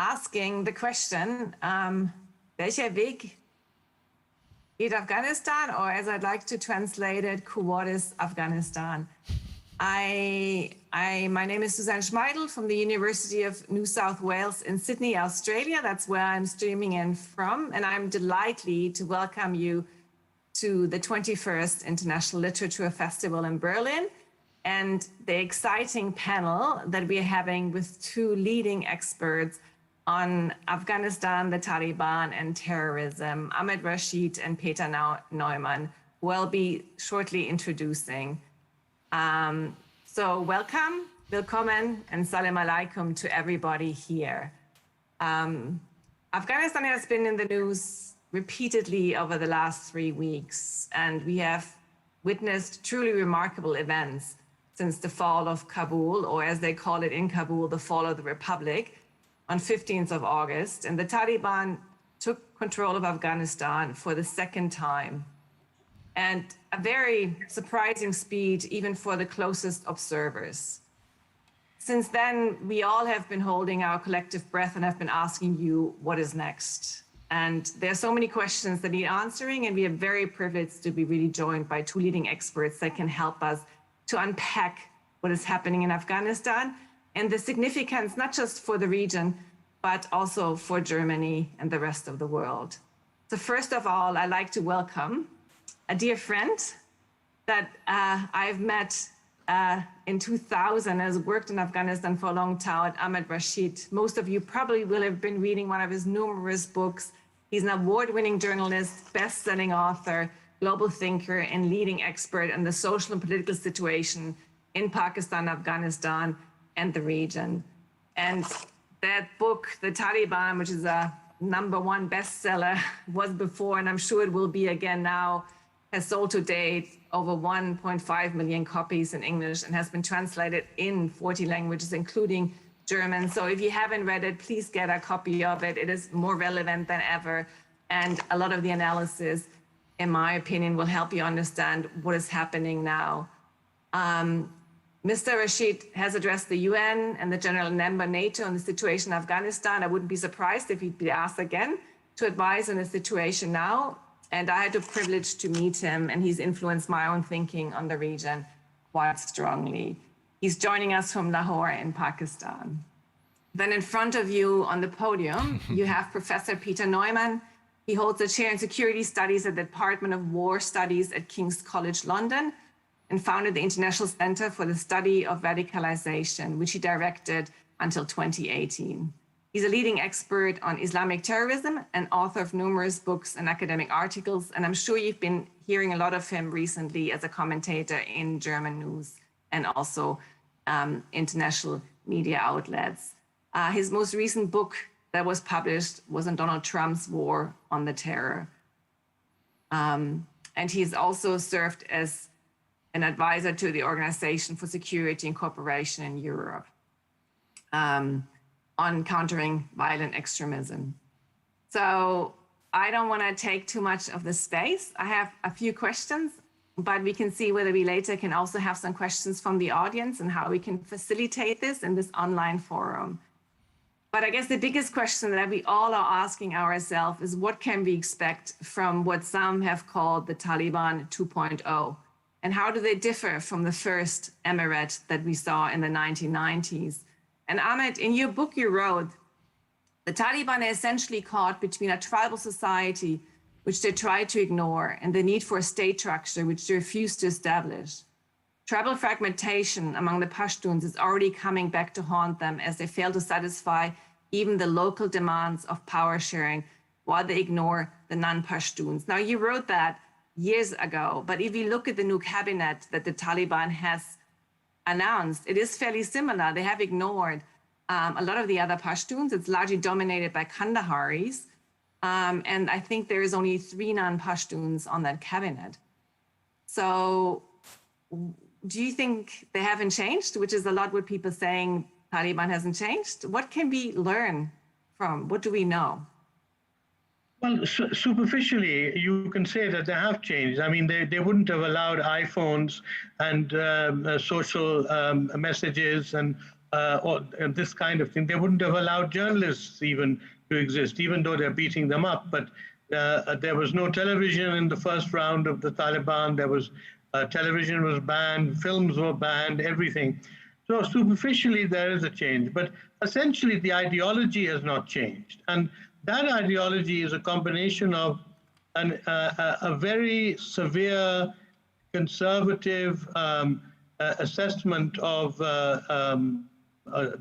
asking the question, welcher Weg geht Afghanistan? Or as I'd like to translate it, what is Afghanistan? My name is Susanne Schmeidl from the University of New South Wales in Sydney, Australia. That's where I'm streaming in from. And I'm delighted to welcome you to the 21st International Literature Festival in Berlin and the exciting panel that we're having with two leading experts on Afghanistan, the Taliban, and terrorism, Ahmed Rashid and Peter Neumann, who I'll be shortly introducing. So welcome, willkommen, and salam alaikum to everybody here. Afghanistan has been in the news repeatedly over the last 3 weeks, and we have witnessed truly remarkable events since the fall of Kabul, or as they call it in Kabul, the fall of the Republic, on 15th of August. And the Taliban took control of Afghanistan for the second time. And a very surprising speed, even for the closest observers. Since then, we all have been holding our collective breath and have been asking you, what is next? And there are so many questions that need answering, and we are very privileged to be really joined by two leading experts that can help us to unpack what is happening in Afghanistan and the significance, not just for the region, but also for Germany and the rest of the world. So first of all, I'd like to welcome a dear friend that I've met in 2000, has worked in Afghanistan for a long time, Ahmed Rashid. Most of you probably will have been reading one of his numerous books. He's an award-winning journalist, best-selling author, global thinker, and leading expert in the social and political situation in Pakistan, Afghanistan, and the region. And that book, The Taliban, which is a #1 bestseller, was before, and I'm sure it will be again now, has sold to date over 1.5 million copies in English and has been translated in 40 languages, including German. So if you haven't read it, please get a copy of it. It is more relevant than ever. And a lot of the analysis, in my opinion, will help you understand what is happening now. Mr. Rashid has addressed the UN and the General Number NATO on the situation in Afghanistan. I wouldn't be surprised if he'd be asked again to advise on the situation now. And I had the privilege to meet him, and he's influenced my own thinking on the region quite strongly. He's joining us from Lahore in Pakistan. Then in front of you on the podium, you have Professor Peter Neumann. He holds a chair in security studies at the Department of War Studies at King's College London and founded the International Center for the Study of Radicalisation, which he directed until 2018. He's a leading expert on Islamic terrorism and author of numerous books and academic articles. And I'm sure you've been hearing a lot of him recently as a commentator in German news and also international media outlets. His most recent book that was published was on Donald Trump's war on the terror. And he's also served as an advisor to the Organization for Security and Cooperation in Europe. On countering violent extremism. So I don't want to take too much of the space. I have a few questions, but we can see whether we later can also have some questions from the audience and how we can facilitate this in this online forum. But I guess the biggest question that we all are asking ourselves is what can we expect from what some have called the Taliban 2.0? And how do they differ from the first emirate that we saw in the 1990s? And Ahmed, in your book you wrote, the Taliban are essentially caught between a tribal society, which they try to ignore, and the need for a state structure, which they refuse to establish. Tribal fragmentation among the Pashtuns is already coming back to haunt them as they fail to satisfy even the local demands of power sharing while they ignore the non-Pashtuns. Now, you wrote that years ago, but if you look at the new cabinet that the Taliban has announced, it is fairly similar. They have ignored a lot of the other Pashtuns. It's largely dominated by Kandaharis. And I think there is only 3 non-Pashtuns on that cabinet. So do you think they haven't changed, which is a lot what people saying Taliban hasn't changed? What can we learn from? What do we know? Well, superficially, you can say that they have changed. I mean, they wouldn't have allowed iPhones and social messages and or this kind of thing. They wouldn't have allowed journalists even to exist, even though they're beating them up. But there was no television in the first round of the Taliban. There was television was banned, films were banned, everything. So superficially, there is a change, but essentially the ideology has not changed. And that ideology is a combination of a very severe conservative assessment of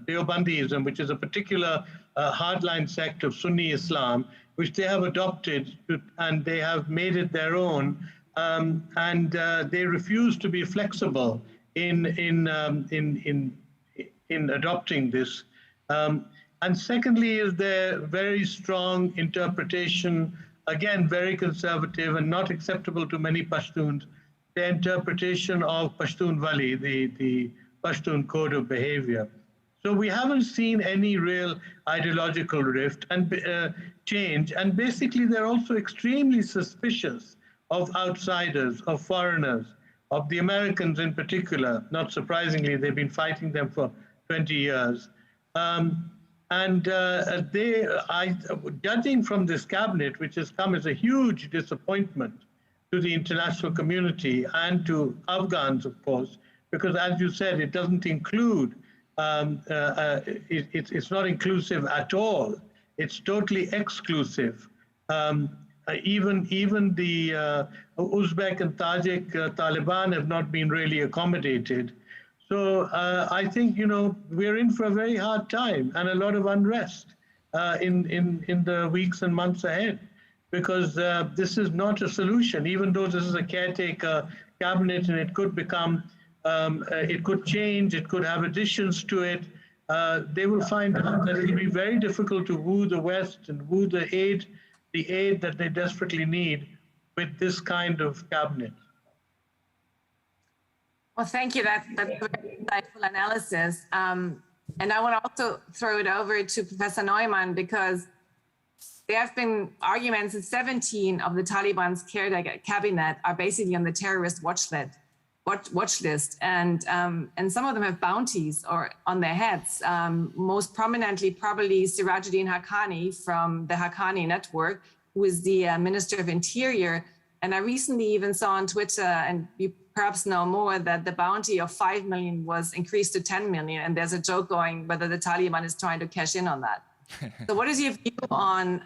Deobandism, which is a particular hardline sect of Sunni Islam, which they have adopted and they have made it their own, and they refuse to be flexible in adopting this. And secondly is their very strong interpretation, again, very conservative and not acceptable to many Pashtuns, their interpretation of Pashtunwali, the Pashtun code of behavior. So we haven't seen any real ideological rift and change. And basically, they're also extremely suspicious of outsiders, of foreigners, of the Americans in particular. Not surprisingly, they've been fighting them for 20 years. Judging from this cabinet, which has come as a huge disappointment to the international community and to Afghans, of course, because as you said, it doesn't include, it's not inclusive at all. It's totally exclusive. Even the Uzbek and Tajik Taliban have not been really accommodated. So I think, we're in for a very hard time and a lot of unrest in the weeks and months ahead, because this is not a solution, even though this is a caretaker cabinet and it could become, it could change, it could have additions to it. They will find out that it will be very difficult to woo the West and woo the aid that they desperately need with this kind of cabinet. Well, thank you. That's a very insightful analysis. And I want to also throw it over to Professor Neumann, because there have been arguments that 17 of the Taliban's cabinet are basically on the terrorist watch list, and some of them have bounties or on their heads. Most prominently, probably Sirajuddin Haqqani from the Haqqani network, who is the Minister of Interior. And I recently even saw on Twitter, and you perhaps know more, that the bounty of 5 million was increased to 10 million. And there's a joke going whether the Taliban is trying to cash in on that. So what is your view on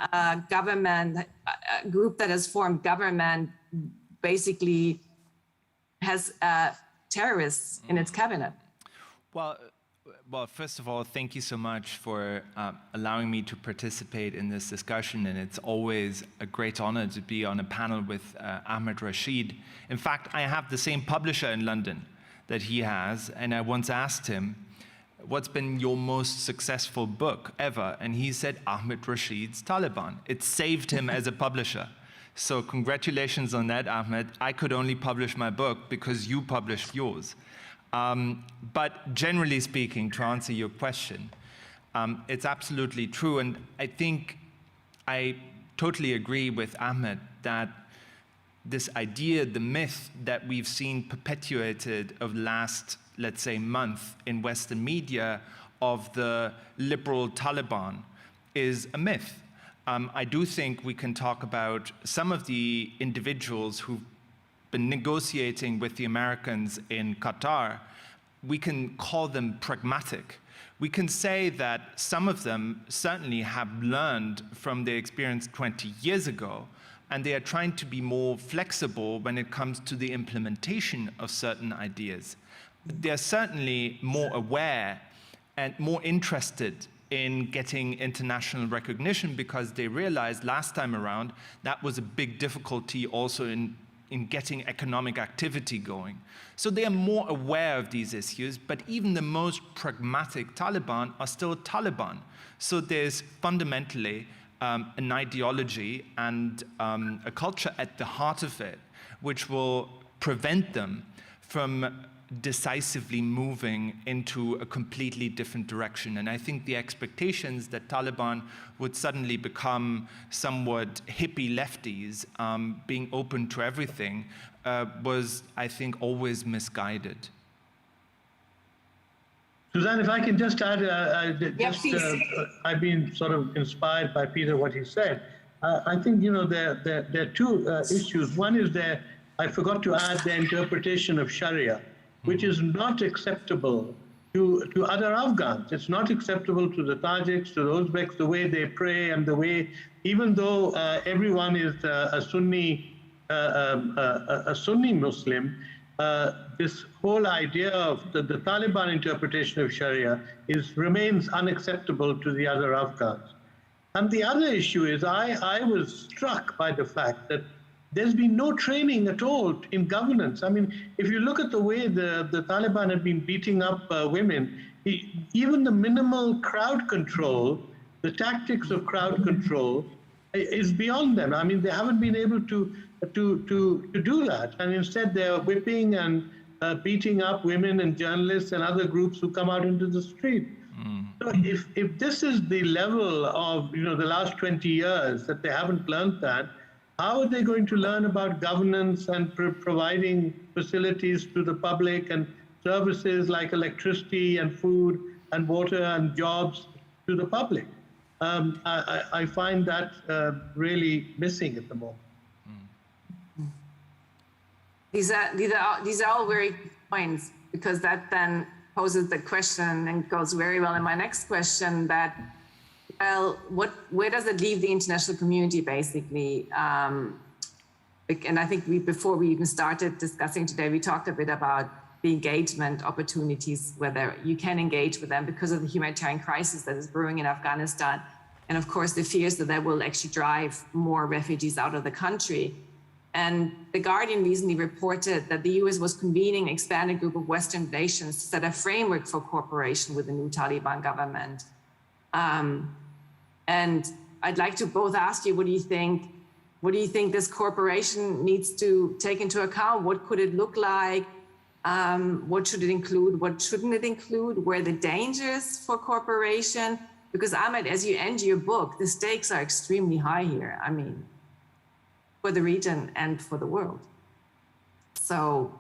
government, a group that has formed government, basically has terrorists in its cabinet? Well, first of all, thank you so much for allowing me to participate in this discussion. And it's always a great honor to be on a panel with Ahmed Rashid. In fact, I have the same publisher in London that he has. And I once asked him, what's been your most successful book ever? And he said, Ahmed Rashid's Taliban. It saved him as a publisher. So congratulations on that, Ahmed. I could only publish my book because you published yours. But generally speaking, to answer your question, it's absolutely true. And I think I totally agree with Ahmed that this idea, the myth that we've seen perpetuated over the last, let's say, month in Western media of the liberal Taliban is a myth. I do think we can talk about some of the individuals who've been negotiating with the Americans in Qatar. We can call them pragmatic. We can say that some of them certainly have learned from their experience 20 years ago, and they are trying to be more flexible when it comes to the implementation of certain ideas. They're certainly more aware and more interested in getting international recognition, because they realized last time around that was a big difficulty also in getting economic activity going. So they are more aware of these issues, but even the most pragmatic Taliban are still Taliban. So there's fundamentally an ideology and a culture at the heart of it, which will prevent them from decisively moving into a completely different direction. And I think the expectations that Taliban would suddenly become somewhat hippie lefties, being open to everything, was, I think, always misguided. Suzanne, if I can just add, I've been sort of inspired by Peter, what he said. I think, there are two issues. One is I forgot to add the interpretation of Sharia, which is not acceptable to other Afghans. It's not acceptable to the Tajiks, to the Uzbeks, the way they pray and the way, even though everyone is a Sunni Muslim, this whole idea of the Taliban interpretation of Sharia remains unacceptable to the other Afghans. And the other issue is I was struck by the fact that there's been no training at all in governance. I mean, if you look at the way the Taliban have been beating up women, even the minimal crowd control, the tactics of crowd control is beyond them. I mean, they haven't been able to do that. And instead they're whipping and beating up women and journalists and other groups who come out into the street. So if this is the level of, the last 20 years that they haven't learned that, how are they going to learn about governance and providing facilities to the public and services like electricity and food and water and jobs to the public? I find that really missing at the moment. These are all very good points, because that then poses the question and goes very well in my next question that, well, where does it leave the international community, basically? And I think before we even started discussing today, we talked a bit about the engagement opportunities, whether you can engage with them because of the humanitarian crisis that is brewing in Afghanistan. And of course, the fears that will actually drive more refugees out of the country. And The Guardian recently reported that the US was convening an expanded group of Western nations to set a framework for cooperation with the new Taliban government. And I'd like to both ask you, what do you think this cooperation needs to take into account? What could it look like? What should it include? What shouldn't it include? Where are the dangers for cooperation? Because Ahmed, as you end your book, the stakes are extremely high here. I mean, for the region and for the world. So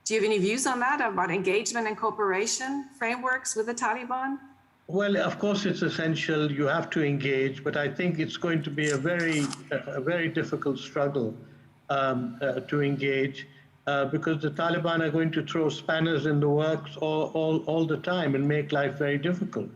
do you have any views on that, about engagement and cooperation frameworks with the Taliban? Well, of course, it's essential. You have to engage, but I think it's going to be a very difficult struggle to engage because the Taliban are going to throw spanners in the works all the time and make life very difficult.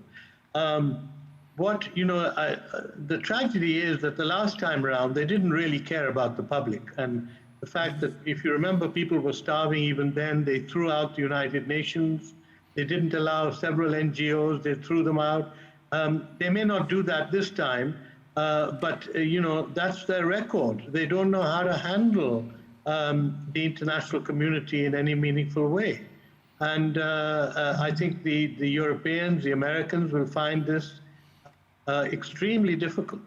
The tragedy is that the last time around, they didn't really care about the public. And the fact that, if you remember, people were starving even then, they threw out the United Nations. They didn't allow several NGOs, they threw them out. They may not do that this time, but that's their record. They don't know how to handle the international community in any meaningful way. And I think the Europeans, the Americans will find this extremely difficult.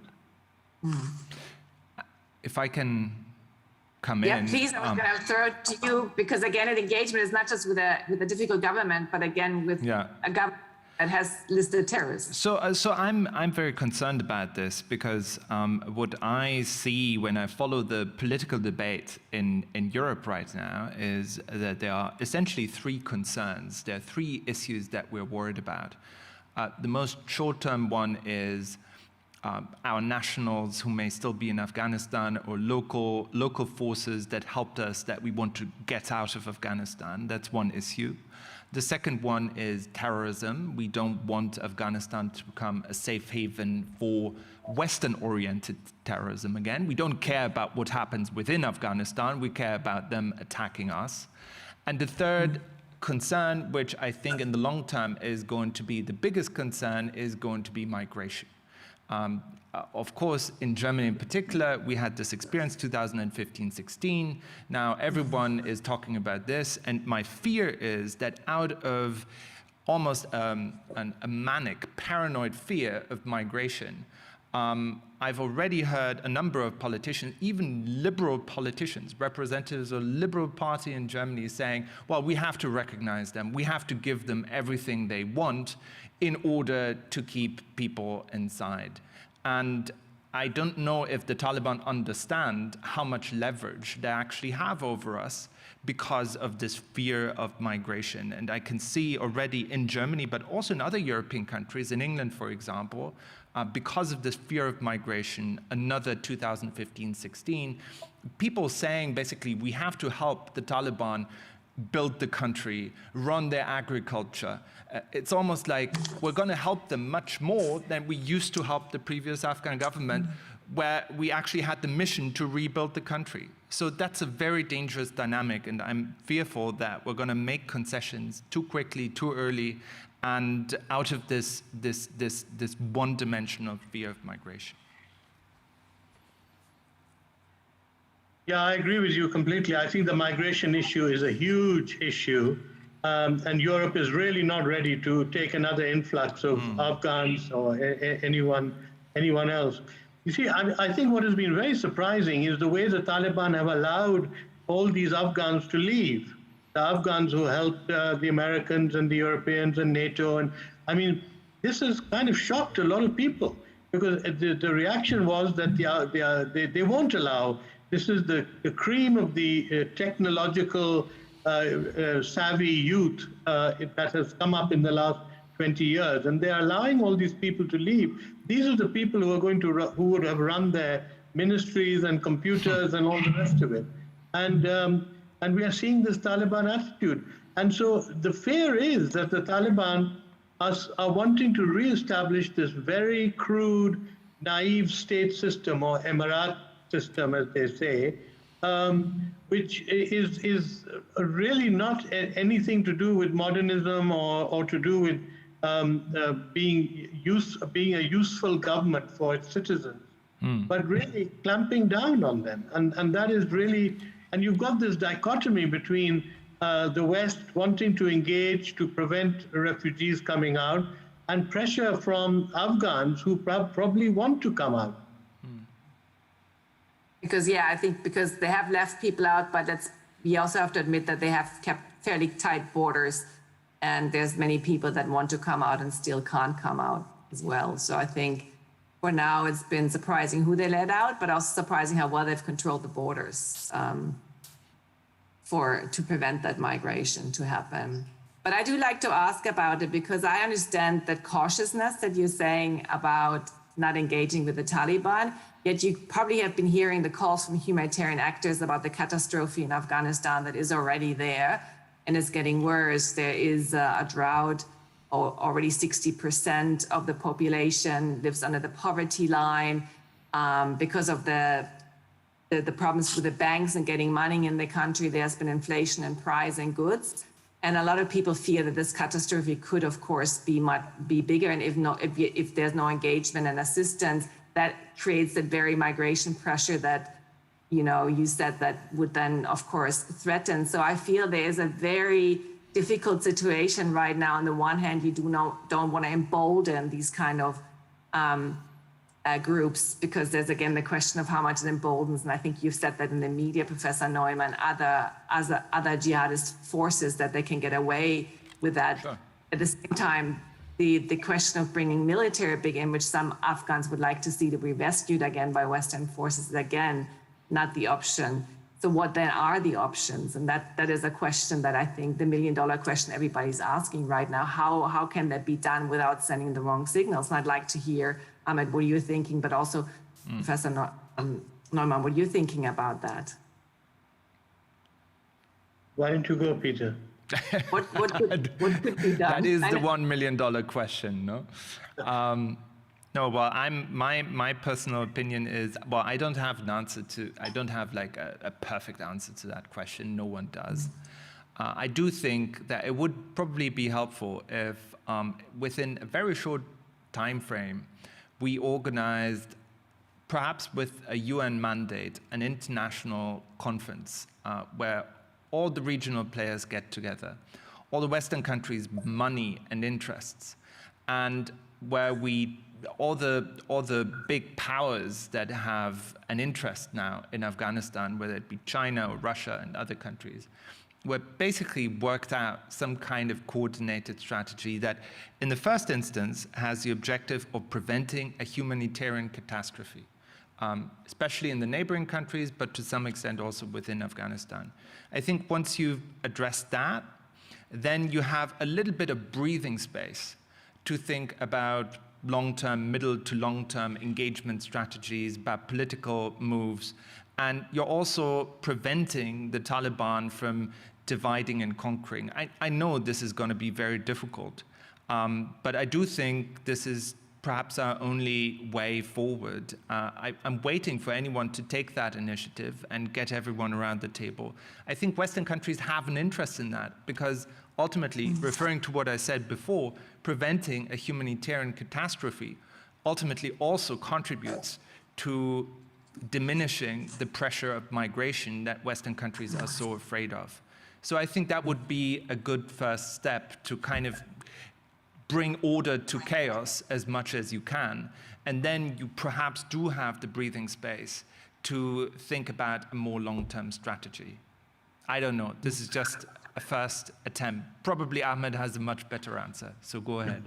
If I can come in. Yeah, in. Please, I was going to throw it to you, because again, an engagement is not just with a difficult government, but again with a government that has listed terrorists. So I'm very concerned about this, because what I see when I follow the political debate in Europe right now is that there are essentially three concerns. There are three issues that we're worried about. The most short-term one is our nationals who may still be in Afghanistan, or local forces that helped us that we want to get out of Afghanistan. That's one issue. The second one is terrorism. We don't want Afghanistan to become a safe haven for Western-oriented terrorism again. We don't care about what happens within Afghanistan. We care about them attacking us. And the third concern, which I think in the long term is going to be the biggest concern, is going to be migration. Of course, in Germany in particular, we had this experience 2015-16. Now everyone is talking about this, and my fear is that out of almost a manic, paranoid fear of migration, I've already heard a number of politicians, even liberal politicians, representatives of the Liberal Party in Germany, saying, well, we have to recognize them. We have to give them everything they want in order to keep people inside. And I don't know if the Taliban understand how much leverage they actually have over us because of this fear of migration. And I can see already in Germany, but also in other European countries, in England, for example, because of this fear of migration, another 2015-16, people saying basically we have to help the Taliban build the country, run their agriculture. It's almost like we're going to help them much more than we used to help the previous Afghan government, where we actually had the mission to rebuild the country. So that's a very dangerous dynamic, and I'm fearful that we're going to make concessions too quickly, too early, and out of this one dimension of fear of migration. Yeah, I agree with you completely. I think the migration issue is a huge issue, and Europe is really not ready to take another influx of Afghans or anyone else. You see, I think what has been very surprising is the way the Taliban have allowed all these Afghans to leave. The Afghans who helped the Americans and the Europeans and NATO. And I mean, this has kind of shocked a lot of people, because the reaction was that they won't allow. This is the cream of the technological savvy youth that has come up in the last 20 years, and they're allowing all these people to leave. These are the people who are going to who would have run their ministries and computers and all the rest of it. And we are seeing this Taliban attitude. And so the fear is that the Taliban are wanting to reestablish this very crude, naive state system, or Emirat system, as they say, which is really not anything to do with modernism or to do with being a useful government for its citizens, but really clamping down on them. And that is really, and you've got this dichotomy between the West wanting to engage to prevent refugees coming out, and pressure from Afghans who probably want to come out. Because, yeah, I think because they have left people out, but we also have to admit that they have kept fairly tight borders, and there's many people that want to come out and still can't come out as well. So I think for now it's been surprising who they let out, but also surprising how well they've controlled the borders to prevent that migration to happen. But I do like to ask about it, because I understand that cautiousness that you're saying about not engaging with the Taliban, yet you probably have been hearing the calls from humanitarian actors about the catastrophe in Afghanistan that is already there and is getting worse. There is a drought. Already 60% of the population lives under the poverty line because of the problems with the banks and getting money in the country. There's been inflation in price and goods. And a lot of people fear that this catastrophe could, of course, be bigger. And if there's no engagement and assistance, that creates that very migration pressure that, you said that would then, of course, threaten. So I feel there is a very difficult situation right now. On the one hand, you don't want to embolden these kind of groups, because there's again the question of how much it emboldens, and I think you've said that in the media, Professor Neumann, other jihadist forces, that they can get away with that. Sure. At the same time, the question of bringing military big in, which some Afghans would like to see to be rescued again by Western forces, is again not the option. So what then are the options? And that is a question that I think the $1 million question everybody's asking right now. How can that be done without sending the wrong signals? And I'd like to hear, Ahmed, what you're thinking, but also Professor Neumann, what you're thinking about that. Why don't you go, Peter? What could be done? That is the $1 million question, no? No, well, my personal opinion is, well, I don't have like a perfect answer to that question. No one does. I do think that it would probably be helpful if within a very short time frame, we organized, perhaps with a UN mandate, an international conference where all the regional players get together, all the Western countries' money and interests, and where all the big powers that have an interest now in Afghanistan, whether it be China or Russia and other countries, where basically worked out some kind of coordinated strategy that, in the first instance, has the objective of preventing a humanitarian catastrophe. especially in the neighboring countries, but to some extent also within Afghanistan. I think once you've addressed that, then you have a little bit of breathing space to think about long-term, middle to long-term engagement strategies, about political moves. And you're also preventing the Taliban from dividing and conquering. I know this is going to be very difficult, but I do think this is perhaps our only way forward. I'm waiting for anyone to take that initiative and get everyone around the table. I think Western countries have an interest in that because ultimately, referring to what I said before, preventing a humanitarian catastrophe ultimately also contributes to diminishing the pressure of migration that Western countries are so afraid of. So I think that would be a good first step to kind of bring order to chaos as much as you can. And then you perhaps do have the breathing space to think about a more long-term strategy. I don't know. This is just a first attempt. Probably Ahmed has a much better answer. So go ahead.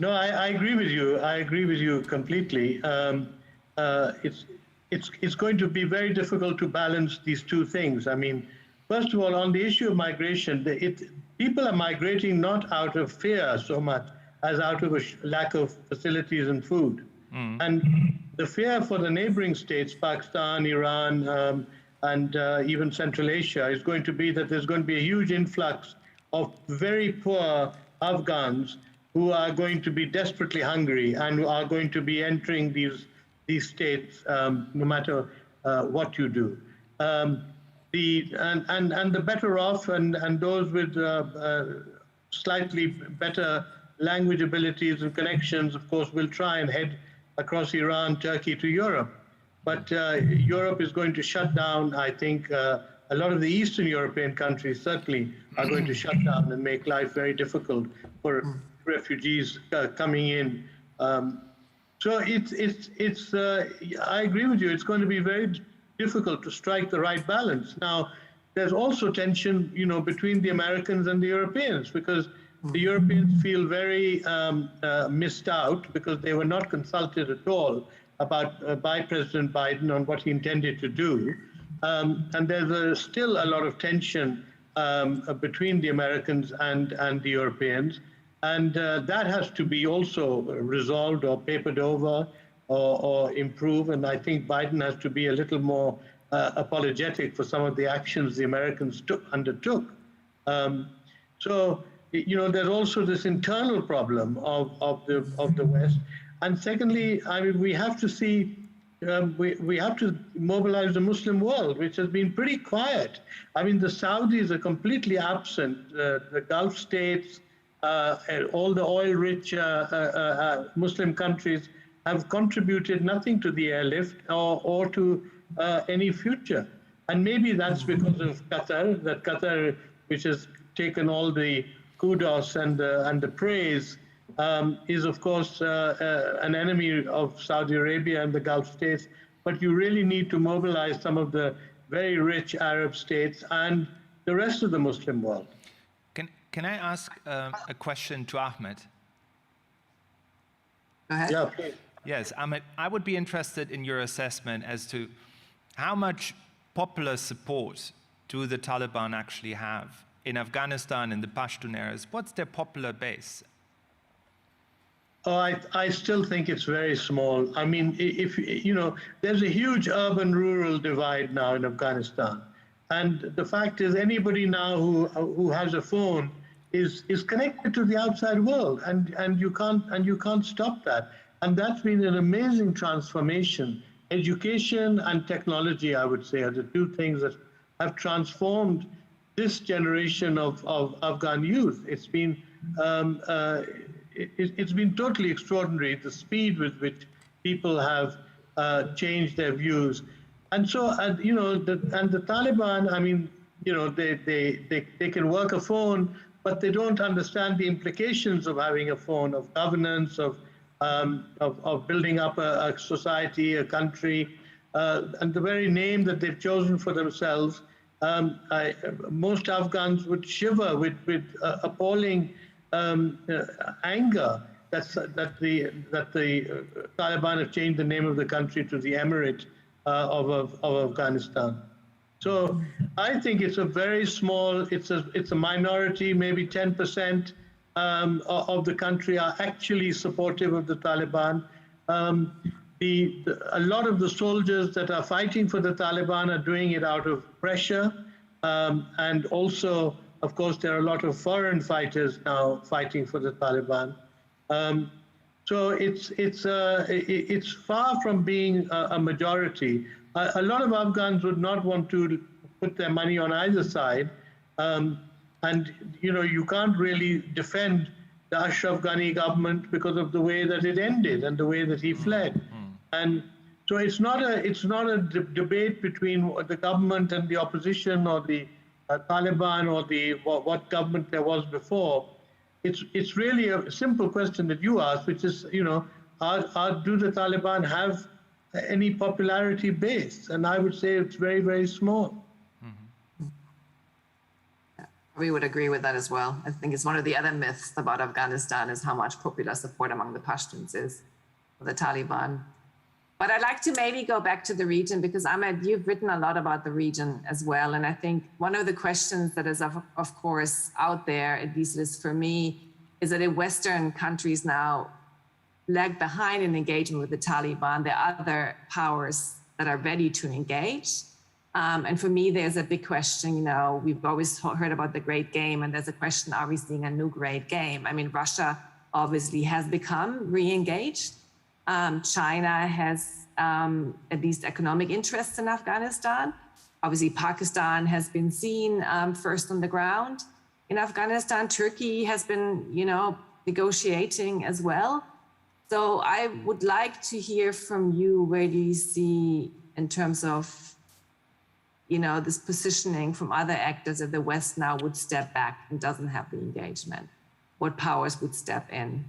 No, I agree with you. I agree with you completely. It's going to be very difficult to balance these two things. I mean, first of all, on the issue of migration, people are migrating not out of fear so much as out of a lack of facilities and food. And the fear for the neighboring states, Pakistan, Iran, and even Central Asia, is going to be that there's going to be a huge influx of very poor Afghans who are going to be desperately hungry and who are going to be entering these states no matter what you do. The better off and those with slightly better language abilities and connections, of course, will try and head across Iran, Turkey to Europe. But Europe is going to shut down, I think, a lot of the Eastern European countries certainly are going to shut down and make life very difficult for refugees coming in. So I agree with you, it's going to be very difficult to strike the right balance. Now, there's also tension, between the Americans and the Europeans, because the Europeans feel very missed out because they were not consulted at all by President Biden on what he intended to do. And there's still a lot of tension between the Americans and the Europeans. And that has to be also resolved or papered over or improve. And I think Biden has to be a little more apologetic for some of the actions the Americans undertook. So, there's also this internal problem of the West. And secondly, I mean, we have to see, we have to mobilize the Muslim world, which has been pretty quiet. I mean, the Saudis are completely absent. The Gulf states, all the oil-rich Muslim countries have contributed nothing to the airlift or to any future. And maybe that's because of Qatar, which has taken all the kudos and the praise, is of course an enemy of Saudi Arabia and the Gulf states. But you really need to mobilize some of the very rich Arab states and the rest of the Muslim world. Can I ask a question to Ahmed? Go ahead. Yeah, please. Yes, Ahmed, I would be interested in your assessment as to how much popular support do the Taliban actually have in Afghanistan, in the Pashtun areas? What's their popular base? Oh, I still think it's very small. I mean, there's a huge urban-rural divide now in Afghanistan. And the fact is, anybody now who has a phone is connected to the outside world, and you can't stop that. And that's been an amazing transformation. Education and technology, I would say, are the two things that have transformed this generation of Afghan youth. It's been totally extraordinary, the speed with which people have changed their views. And so, the Taliban, I mean, they can work a phone, but they don't understand the implications of having a phone, of governance, of building up a society, a country, and the very name that they've chosen for themselves. Most Afghans would shiver with appalling anger that the Taliban have changed the name of the country to the Emirate of Afghanistan. So I think it's a very small, it's a minority, maybe 10% of the country are actually supportive of the Taliban. A lot of the soldiers that are fighting for the Taliban are doing it out of pressure. And also, of course, there are a lot of foreign fighters now fighting for the Taliban. So it's far from being a majority. A lot of Afghans would not want to put their money on either side. And, you know, you can't really defend the Ashraf Ghani government because of the way that it ended and the way that he fled. And so it's not a debate between the government and the opposition or the Taliban or the what government there was before. It's really a simple question that you asked, which is, you know, do the Taliban have any popularity base? And I would say it's very, very small. We would agree with that as well. I think it's one of the other myths about Afghanistan is how much popular support among the Pashtuns is for the Taliban. But I'd like to maybe go back to the region because Ahmed, you've written a lot about the region as well. And I think one of the questions that is of course out there, at least it is for me, is that if Western countries now lag behind in engagement with the Taliban, there are other powers that are ready to engage. And for me, there's a big question, you know, we've always heard about the great game, and there's a question, are we seeing a new great game? I mean, Russia obviously has become re-engaged. China has at least economic interests in Afghanistan. Obviously, Pakistan has been seen first on the ground in Afghanistan. Turkey has been, you know, negotiating as well. So I would like to hear from you, where do you see in terms of, you know, this positioning from other actors if the West now would step back and doesn't have the engagement? What powers would step in?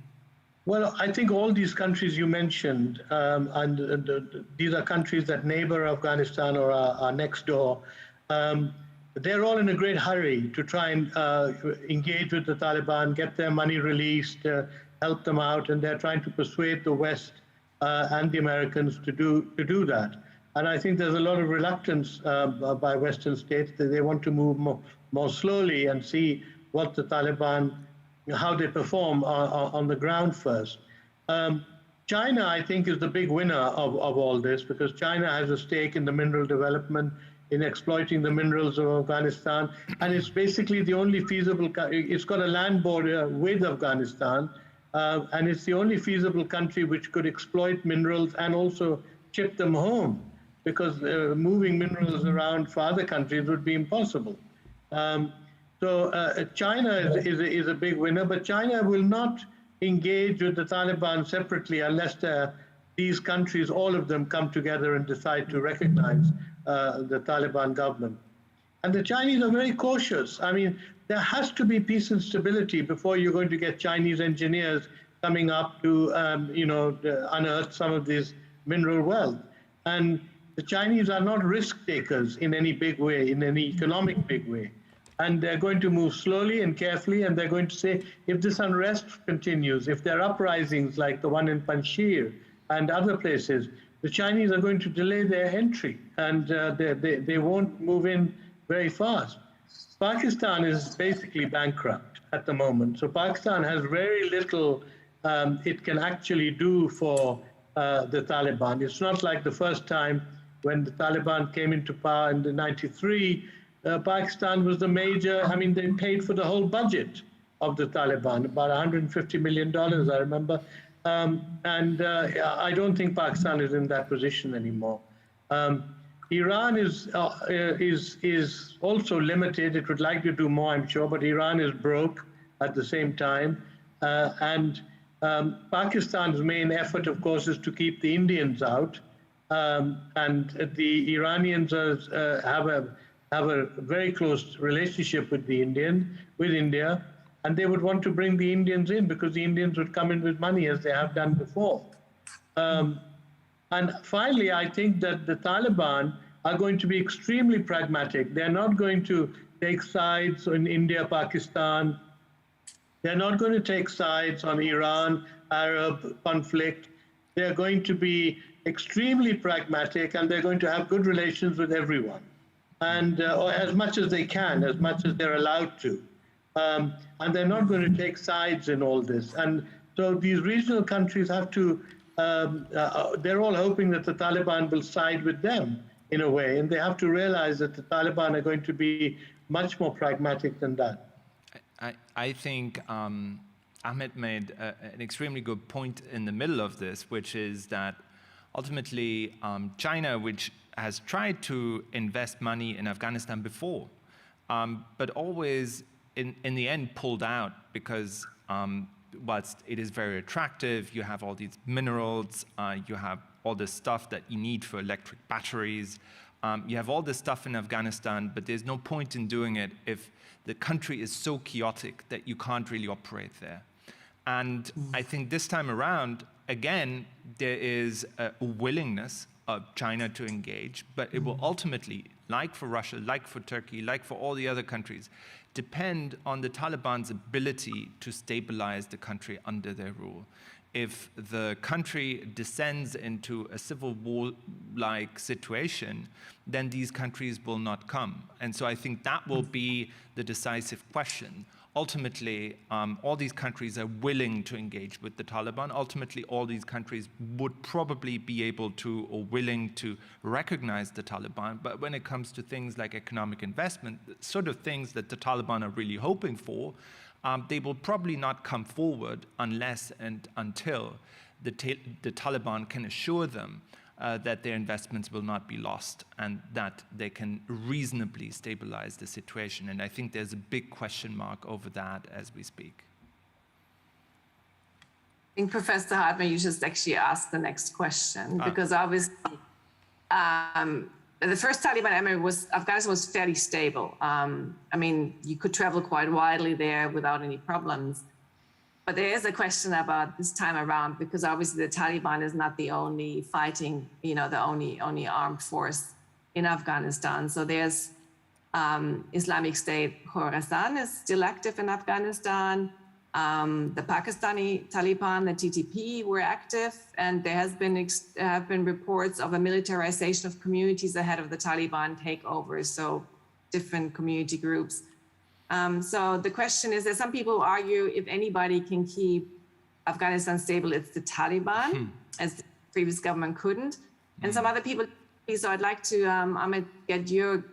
Well, I think all these countries you mentioned, these are countries that neighbor Afghanistan or are next door. They're all in a great hurry to try and engage with the Taliban, get their money released, help them out, and they're trying to persuade the West and the Americans to do that. And I think there's a lot of reluctance by Western states that they want to move more slowly and see what the Taliban, how they perform on the ground first. China, I think, is the big winner of all this because China has a stake in the mineral development, in exploiting the minerals of Afghanistan. And it's basically the only feasible, it's got a land border with Afghanistan. And it's the only feasible country which could exploit minerals and also ship them home, because moving minerals around for other countries would be impossible. So China is a big winner, but China will not engage with the Taliban separately unless these countries, all of them, come together and decide to recognize the Taliban government. And the Chinese are very cautious. I mean, there has to be peace and stability before you're going to get Chinese engineers coming up to, unearth some of this mineral wealth. And the Chinese are not risk takers in any big way, in any economic big way. And they're going to move slowly and carefully, and they're going to say, if this unrest continues, if there are uprisings like the one in Panjshir and other places, the Chinese are going to delay their entry, and they won't move in very fast. Pakistan is basically bankrupt at the moment. So Pakistan has very little it can actually do for the Taliban. It's not like the first time when the Taliban came into power in 93, Pakistan was the major, I mean, they paid for the whole budget of the Taliban, about $150 million, I remember. I don't think Pakistan is in that position anymore. Iran is also limited. It would like to do more, I'm sure, but Iran is broke at the same time. Pakistan's main effort, of course, is to keep the Indians out. And the Iranians have a very close relationship with India, and they would want to bring the Indians in because the Indians would come in with money as they have done before. And finally, I think that the Taliban are going to be extremely pragmatic. They're not going to take sides in India, Pakistan, They're not going to take sides on Iran-Arab conflict. They're going to be extremely pragmatic, and they're going to have good relations with everyone, and or as much as they can, as much as they're allowed to. And they're not going to take sides in all this. And so these regional countries have to, they're all hoping that the Taliban will side with them in a way, and they have to realize that the Taliban are going to be much more pragmatic than that. I think Ahmed made an extremely good point in the middle of this, which is that ultimately China, which has tried to invest money in Afghanistan before, but always in the end pulled out because whilst it is very attractive, you have all these minerals, you have all this stuff that you need for electric batteries, you have all this stuff in Afghanistan, but there's no point in doing it if the country is so chaotic that you can't really operate there. And I think this time around, again, there is a willingness of China to engage, but it will ultimately, like for Russia, like for Turkey, like for all the other countries, depend on the Taliban's ability to stabilize the country under their rule. If the country descends into a civil war-like situation, then these countries will not come. And so I think that will be the decisive question. Ultimately, all these countries are willing to engage with the Taliban. Ultimately, all these countries would probably be able to or willing to recognize the Taliban. But when it comes to things like economic investment, sort of things that the Taliban are really hoping for, they will probably not come forward unless and until the Taliban can assure them that their investments will not be lost and that they can reasonably stabilize the situation. And I think there's a big question mark over that as we speak. I think, Professor Hartmann, you just actually asked the next question, because obviously the first Taliban emirate Afghanistan was fairly stable. I mean, you could travel quite widely there without any problems. But there is a question about this time around, because obviously the Taliban is not the only fighting, the only armed force in Afghanistan. So there's Islamic State Khorasan is still active in Afghanistan. The Pakistani Taliban, the TTP, were active, and there have been reports of a militarization of communities ahead of the Taliban takeover. So different community groups. So the question is that some people argue if anybody can keep Afghanistan stable, it's the Taliban, as the previous government couldn't. And some other people, so I'd like to, Ahmed, get your,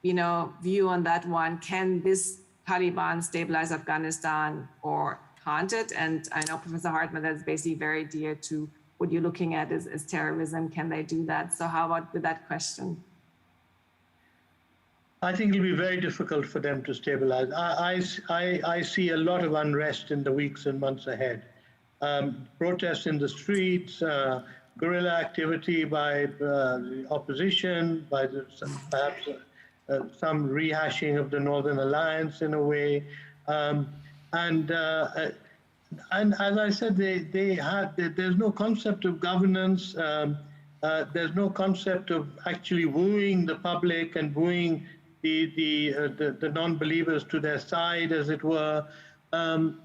view on that one. Can this Taliban stabilize Afghanistan or can't it? And I know, Professor Hartmann, that's basically very dear to what you're looking at is terrorism. Can they do that? So how about with that question? I think it'll be very difficult for them to stabilize. I see a lot of unrest in the weeks and months ahead. Protests in the streets, guerrilla activity by the opposition, by perhaps some rehashing of the Northern Alliance in a way. And as I said, there's no concept of governance. There's no concept of actually wooing the public and wooing the non-believers to their side, as it were. And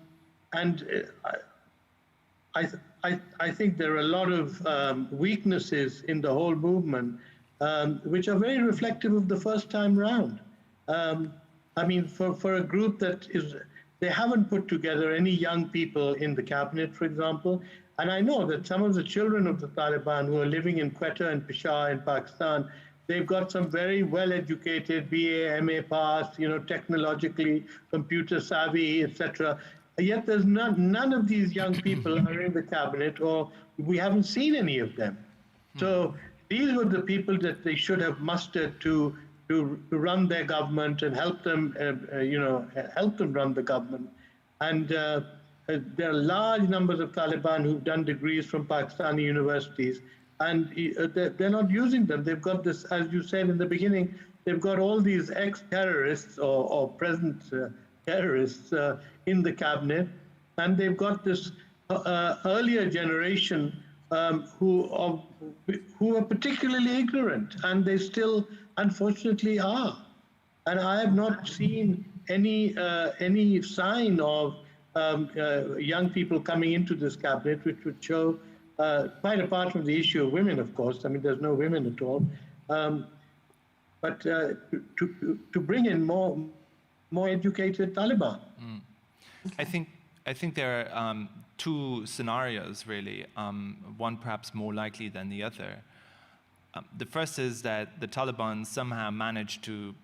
I think there are a lot of weaknesses in the whole movement, which are very reflective of the first time round. I mean, for a group that is, they haven't put together any young people in the cabinet, for example. And I know that some of the children of the Taliban who are living in Quetta and Peshawar in Pakistan, they've got some very well-educated BA, MA pass, technologically computer savvy, etc. Yet there's none of these young people are in the cabinet, or we haven't seen any of them. So these were the people that they should have mustered to run their government and help them, help them run the government. And there are large numbers of Taliban who've done degrees from Pakistani universities, and they're not using them. They've got this, as you said in the beginning, they've got all these ex-terrorists or present terrorists in the cabinet, and they've got this earlier generation who are particularly ignorant, and they still, unfortunately, are. And I have not seen any sign of young people coming into this cabinet, which would show, quite apart from the issue of women, of course, I mean, there's no women at all, but to bring in more educated Taliban. Okay. I think there are two scenarios, really, one perhaps more likely than the other. The first is that the Taliban somehow managed to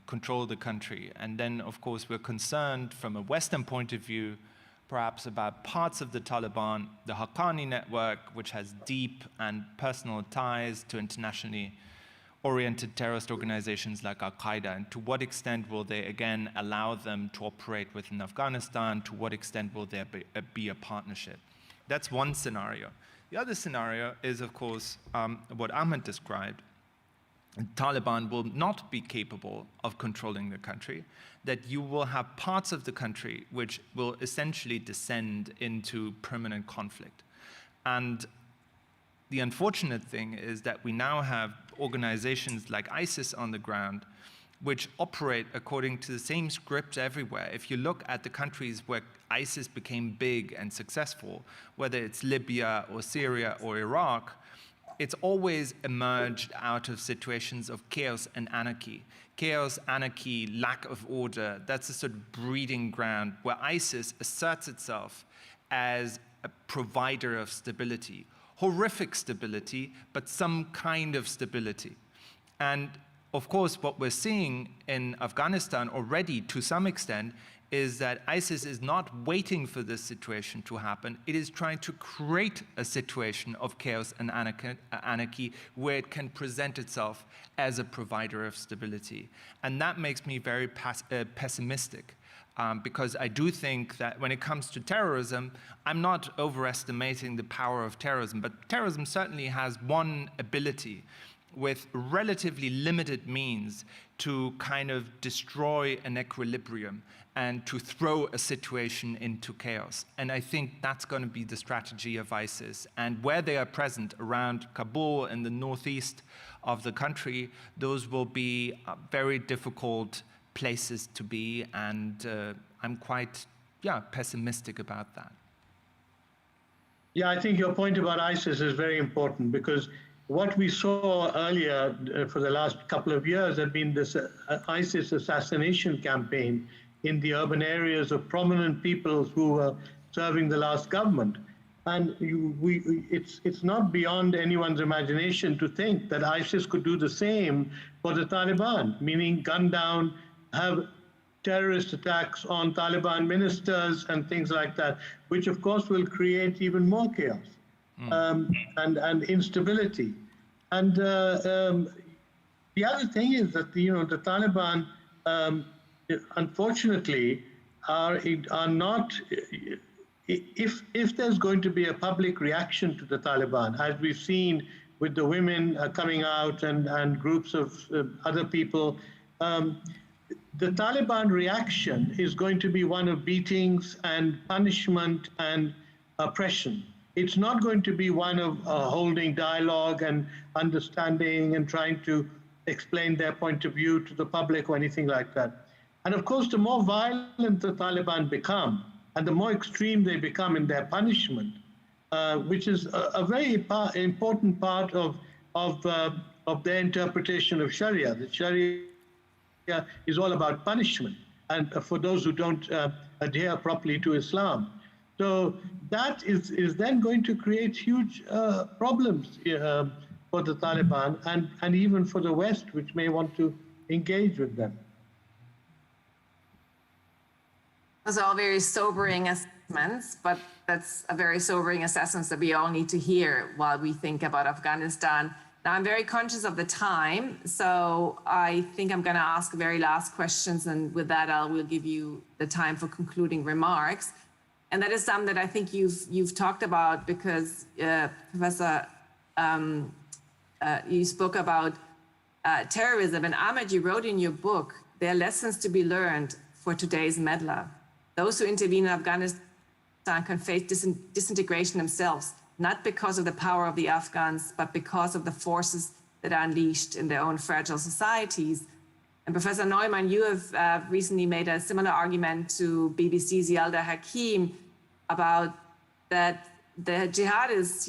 control the country. And then, of course, we're concerned from a Western point of view, perhaps about parts of the Taliban, the Haqqani network, which has deep and personal ties to internationally oriented terrorist organizations like Al-Qaeda, and to what extent will they again allow them to operate within Afghanistan? To what extent will there be a partnership? That's one scenario. The other scenario is, of course, what Ahmed described. The Taliban will not be capable of controlling the country, that you will have parts of the country which will essentially descend into permanent conflict. And the unfortunate thing is that we now have organizations like ISIS on the ground, which operate according to the same script everywhere. If you look at the countries where ISIS became big and successful, whether it's Libya or Syria or Iraq, it's always emerged out of situations of chaos and anarchy. Chaos, anarchy, lack of order, that's a sort of breeding ground where ISIS asserts itself as a provider of stability. Horrific stability, but some kind of stability. And of course, what we're seeing in Afghanistan already to some extent is that ISIS is not waiting for this situation to happen. It is trying to create a situation of chaos and anarchy where it can present itself as a provider of stability. And that makes me very pessimistic. Because I do think that when it comes to terrorism, I'm not overestimating the power of terrorism, but terrorism certainly has one ability with relatively limited means to kind of destroy an equilibrium and to throw a situation into chaos. And I think that's going to be the strategy of ISIS. And where they are present around Kabul and the northeast of the country, those will be very difficult places to be, and I'm quite, pessimistic about that. Yeah, I think your point about ISIS is very important, because what we saw earlier for the last couple of years had been this ISIS assassination campaign in the urban areas of prominent people who were serving the last government. And it's not beyond anyone's imagination to think that ISIS could do the same for the Taliban, meaning gun down, have terrorist attacks on Taliban ministers and things like that, which of course will create even more chaos and instability. And the other thing is that the Taliban, unfortunately, are not. If there's going to be a public reaction to the Taliban, as we've seen with the women coming out and groups of other people. The Taliban reaction is going to be one of beatings and punishment and oppression. It's not going to be one of holding dialogue and understanding and trying to explain their point of view to the public or anything like that. And of course, the more violent the Taliban become and the more extreme they become in their punishment, which is a very important part of their interpretation of Sharia. The Sharia is all about punishment, and for those who don't adhere properly to Islam. So that is then going to create huge problems for the Taliban and even for the West, which may want to engage with them. Those are all very sobering assessments, but that's a very sobering assessment that we all need to hear while we think about Afghanistan. Now, I'm very conscious of the time, so I think I'm going to ask the very last questions, and with that, I will give you the time for concluding remarks. And that is something that I think you've talked about, because Professor, you spoke about terrorism, and Ahmed, you wrote in your book, there are lessons to be learned for today's meddler. Those who intervene in Afghanistan can face disintegration themselves, not because of the power of the Afghans, but because of the forces that are unleashed in their own fragile societies. And Professor Neumann, you have recently made a similar argument to BBC's Yalda Hakim about that the jihadists,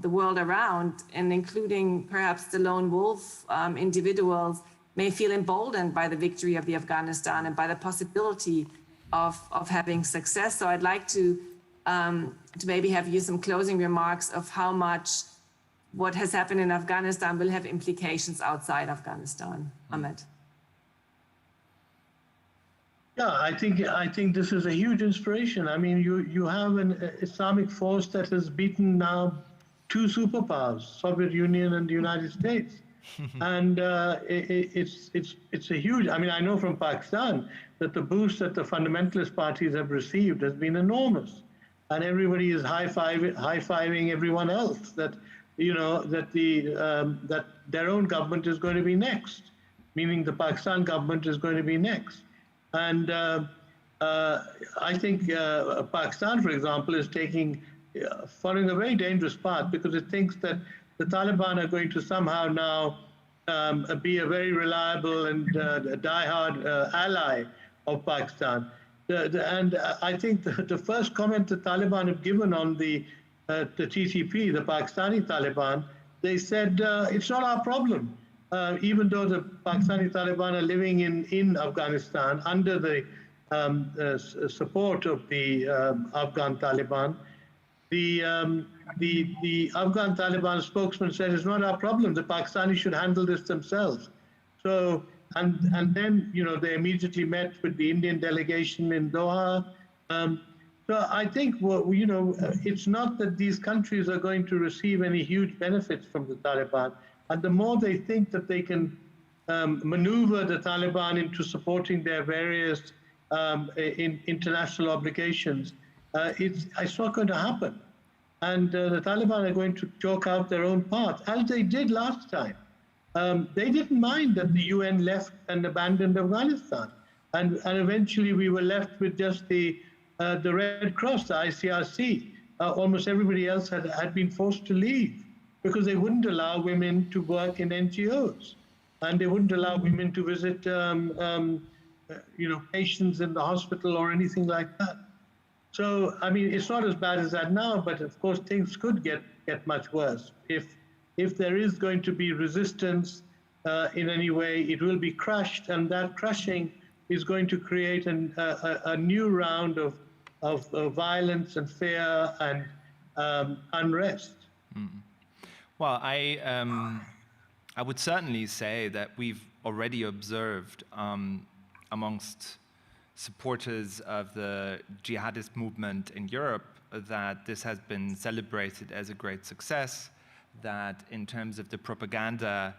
the world around, and including perhaps the lone wolf individuals, may feel emboldened by the victory of the Afghanistan and by the possibility of having success. So I'd like to maybe have you some closing remarks of how much what has happened in Afghanistan will have implications outside Afghanistan. Ahmed. Yeah, I think this is a huge inspiration. I mean, you have an Islamic force that has beaten now two superpowers, Soviet Union and the United States, and it's a huge. I mean, I know from Pakistan that the boost that the fundamentalist parties have received has been enormous, and everybody is high-fiving everyone else that that their own government is going to be next, meaning the Pakistan government is going to be next. And I think Pakistan, for example, is following a very dangerous path because it thinks that the Taliban are going to somehow now be a very reliable and diehard ally of Pakistan. And I think the first comment the Taliban have given on the TTP, the Pakistani Taliban, they said, it's not our problem. Even though the Pakistani Taliban are living in Afghanistan under the support of the Afghan Taliban, the Afghan Taliban spokesman said it's not our problem. The Pakistanis should handle this themselves. So and then they immediately met with the Indian delegation in Doha. So I think it's not that these countries are going to receive any huge benefits from the Taliban. And the more they think that they can maneuver the Taliban into supporting their various international obligations, it's not going to happen. And the Taliban are going to chalk out their own path, as they did last time. They didn't mind that the UN left and abandoned Afghanistan. And eventually we were left with just the Red Cross, the ICRC. Almost everybody else had been forced to leave, because they wouldn't allow women to work in NGOs, and they wouldn't allow women to visit, patients in the hospital or anything like that. So, I mean, it's not as bad as that now, but of course things could get much worse. If there is going to be resistance in any way, it will be crushed, and that crushing is going to create a new round of violence and fear and unrest. Mm-hmm. Well, I would certainly say that we've already observed amongst supporters of the jihadist movement in Europe that this has been celebrated as a great success, that in terms of the propaganda,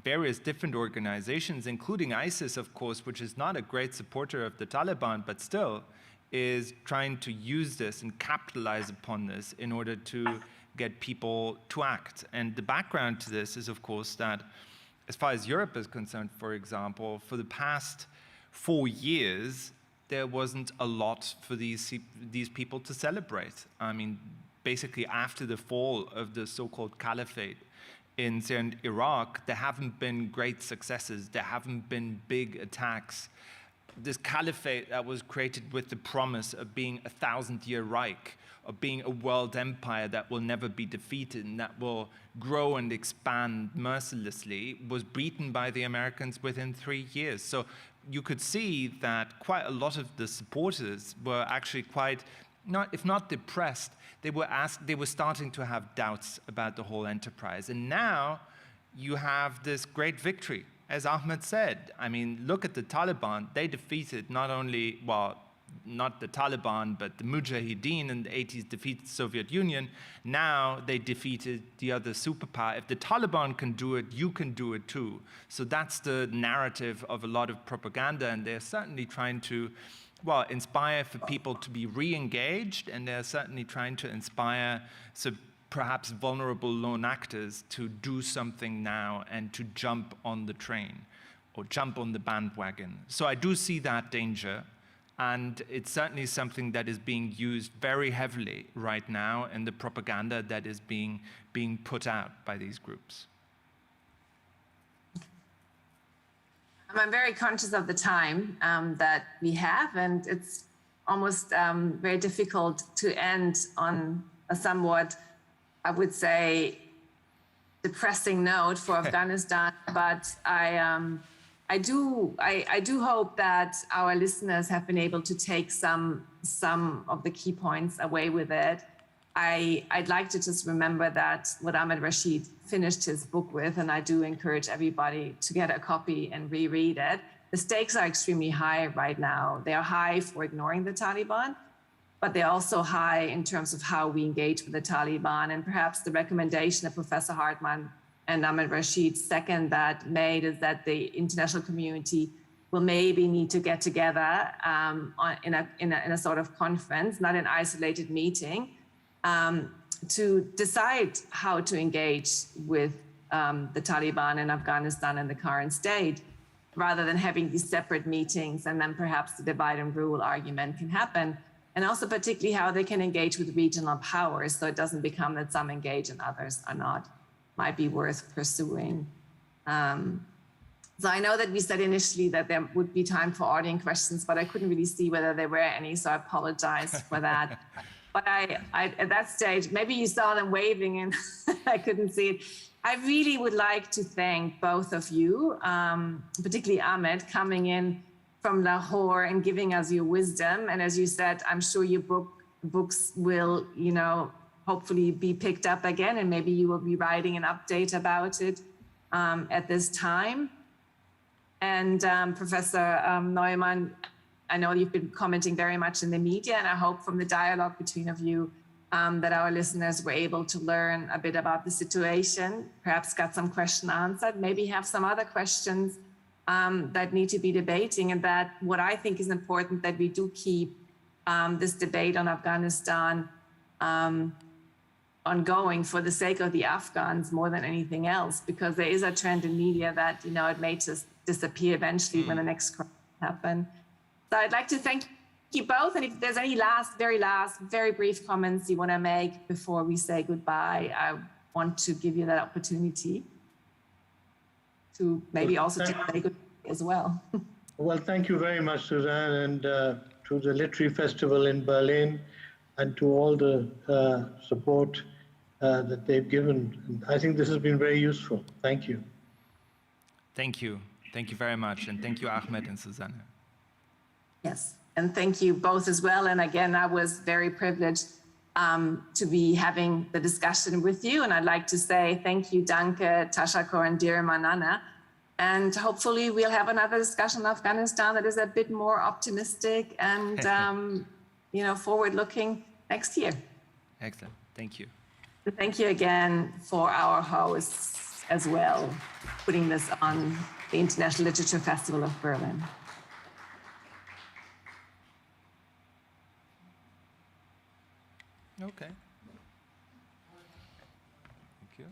various different organizations, including ISIS, of course, which is not a great supporter of the Taliban, but still is trying to use this and capitalize upon this in order to get people to act. And the background to this is, of course, that as far as Europe is concerned, for example, for the past 4 years, there wasn't a lot for these people to celebrate. I mean, basically after the fall of the so-called caliphate in Syria and Iraq, there haven't been great successes. There haven't been big attacks. This caliphate that was created with the promise of being a 1,000-year Reich, of being a world empire that will never be defeated and that will grow and expand mercilessly, was beaten by the Americans within 3 years. So you could see that quite a lot of the supporters were actually quite, if not depressed, they were starting to have doubts about the whole enterprise. And now you have this great victory. As Ahmed said, I mean, look at the Taliban. They defeated not only, well, not the Taliban, but the Mujahideen in the 80s defeated the Soviet Union. Now they defeated the other superpower. If the Taliban can do it, you can do it too. So that's the narrative of a lot of propaganda, and they're certainly trying to, well, inspire for people to be re-engaged, and they're certainly trying to inspire perhaps vulnerable lone actors to do something now and to jump on the train or jump on the bandwagon. So I do see that danger. And it's certainly something that is being used very heavily right now in the propaganda that is being put out by these groups. I'm very conscious of the time that we have, and it's almost very difficult to end on a somewhat, I would say, depressing note for Afghanistan. But I do hope that our listeners have been able to take some of the key points away with it. I'd like to just remember that what Ahmed Rashid finished his book with, and I do encourage everybody to get a copy and reread it. The stakes are extremely high right now. They are high for ignoring the Taliban, but they're also high in terms of how we engage with the Taliban. And perhaps the recommendation that Professor Hartman and Ahmed Rashid second that made is that the international community will maybe need to get together in a sort of conference, not an isolated meeting, to decide how to engage with the Taliban in Afghanistan in the current state, rather than having these separate meetings, and then perhaps the divide and rule argument can happen. And also particularly how they can engage with regional powers, so it doesn't become that some engage and others are not, might be worth pursuing. So I know that we said initially that there would be time for audience questions, but I couldn't really see whether there were any, so I apologize for that. But I at that stage, maybe you saw them waving and I couldn't see it. I really would like to thank both of you, particularly Ahmed, coming in from Lahore and giving us your wisdom. And as you said, I'm sure your books will, hopefully be picked up again, and maybe you will be writing an update about it at this time. And Professor Neumann, I know you've been commenting very much in the media, and I hope from the dialogue between of you that our listeners were able to learn a bit about the situation, perhaps got some question answered, maybe have some other questions that need to be debating, and that what I think is important, that we do keep this debate on Afghanistan ongoing for the sake of the Afghans more than anything else, because there is a trend in media that, it may just disappear eventually when the next crisis happens. So I'd like to thank you both. And if there's any very brief comments you want to make before we say goodbye, I want to give you that opportunity to maybe also to say goodbye as well. Well, thank you very much, Susanne, and to the Literary Festival in Berlin, and to all the support that they've given. I think this has been very useful. Thank you. Thank you. Thank you very much. And thank you, Ahmed and Susanne. Yes, and thank you both as well. And again, I was very privileged to be having the discussion with you. And I'd like to say thank you, Danke, Tashakor, and Dear Manana. And hopefully we'll have another discussion on Afghanistan that is a bit more optimistic and forward-looking next year. Excellent. Thank you. So thank you again for our hosts as well, putting this on the International Literature Festival of Berlin. Okay. Thank you.